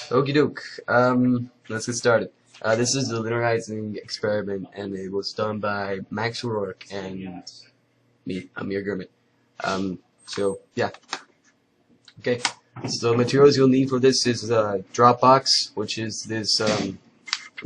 Okie doke. Let's get started. This is the linearizing experiment, and it was done by Max O'Rourke and me, Amir Grimmitt. Yeah. Okay. So the materials you'll need for this is a drop box, which is this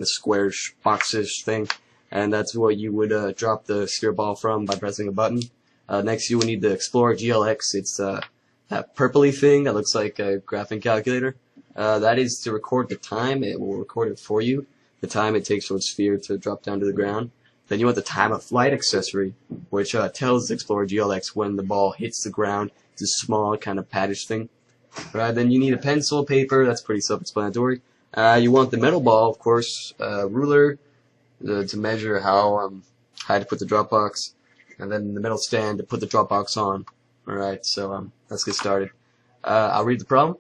squarish boxish thing, and that's what you would drop the sphere ball from by pressing a button. Next, you will need the Explorer GLX. It's that purpley thing that looks like a graphing calculator. That is to record the time. It will record it for you, the time it takes for the sphere to drop down to the ground. Then you want the time of flight accessory, which tells the Explorer GLX when the ball hits the ground. It's a small kind of paddish thing. Then you need a pencil, paper. That's pretty self-explanatory. You want the metal ball, of course, ruler to measure how high to put the drop box, and then the metal stand to put the drop box on. Alright, so let's get started. I'll read the problem.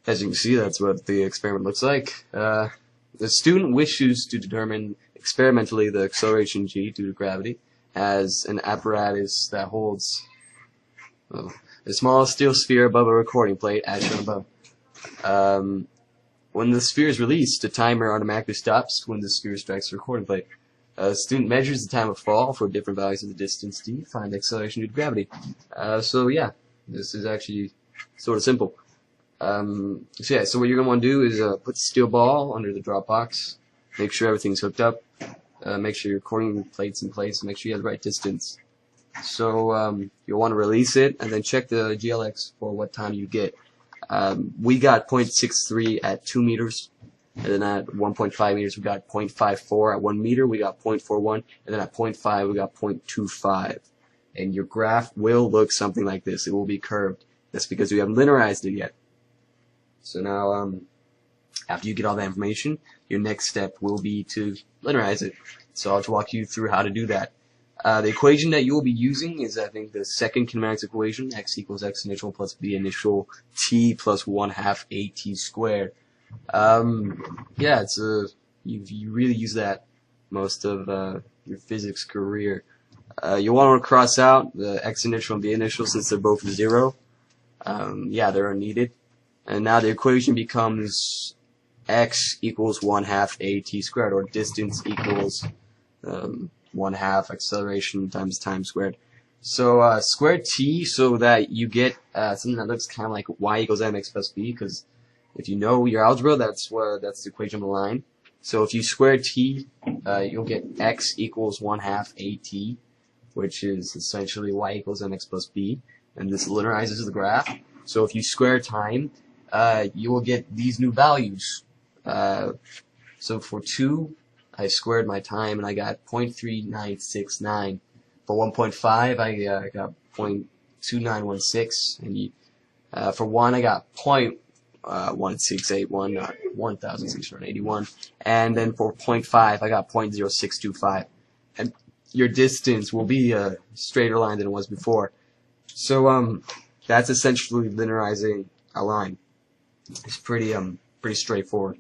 As you can see, that's what the experiment looks like. The student wishes to determine experimentally the acceleration g due to gravity as an apparatus that holds a small steel sphere above a recording plate as shown above. When the sphere is released, the timer automatically stops when the sphere strikes the recording plate. The student measures the time of fall for different values of the distance d, find the acceleration due to gravity. So yeah, this is actually sort of simple. So what you're going to want to do is put the steel ball under the drop box, make sure everything's hooked up, make sure your recording plate's in place, make sure you have the right distance. So you'll want to release it and then check the GLX for what time you get. We got 0.63 at 2 meters, and then at 1.5 meters we got 0.54. At 1 meter we got 0.41, and then at 0.5 we got 0.25. And your graph will look something like this. It will be curved. That's because we haven't linearized it yet. So now, after you get all that information, your next step will be to linearize it. So I'll just walk you through how to do that. The equation that you will be using is, I think, the second kinematics equation, x equals x initial plus b initial t plus 1/2 at squared. Yeah, it's you really use that most of your physics career. You want to cross out the x initial and b initial since they're both 0. Yeah, they're unneeded. And now the equation becomes x equals 1/2 at squared, or distance equals 1/2 acceleration times time squared. So square t, so that you get something that looks kind of like y equals mx plus b, because if you know your algebra, that's the equation of the line. So if you square t, you'll get x equals 1/2 at, which is essentially y equals mx plus b, and this linearizes the graph. So if you square time, you will get these new values. So for 2, I squared my time and I got 0.3969. For 1.5, I got 0.2916, and for 1, I got 0.1681, not 1,681, and then for 0.5, I got 0.0625. And your distance will be a straighter line than it was before. So that's essentially linearizing a line. It's pretty straightforward.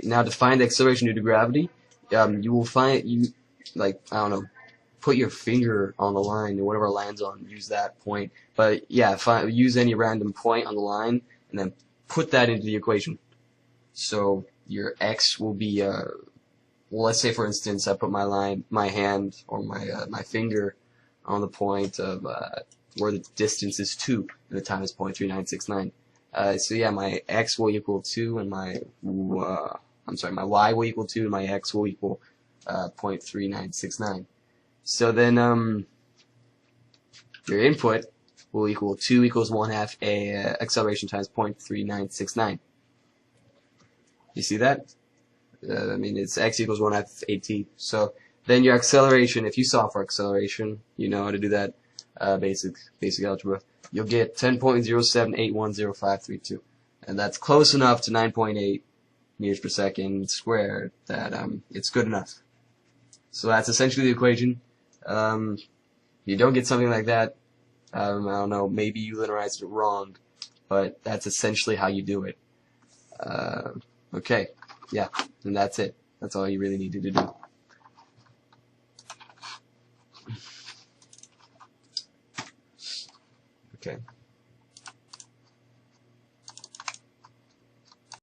Now to find the acceleration due to gravity, you will find I don't know, put your finger on the line or whatever it lands on, use that point. But yeah, use any random point on the line and then put that into the equation. So your x will be well, let's say for instance I put my hand or my finger on the point of where the distance is 2 and the time is 0.3969. So yeah, my x will equal 2 and my y will equal 2 and my x will equal 0.3969. So then your input will equal 2 equals 1/2 a acceleration times 0.3969. You see that? I mean, it's x equals 1/2 at. So then your acceleration, if you solve for acceleration, you know how to do that. Basic algebra. You'll get 10.07810532, and that's close enough to 9.8 meters per second squared that it's good enough. So that's essentially the equation. You don't get something like that, I don't know, maybe you linearized it wrong, but that's essentially how you do it. Okay, yeah, and that's it. That's all you really needed to do. Okay.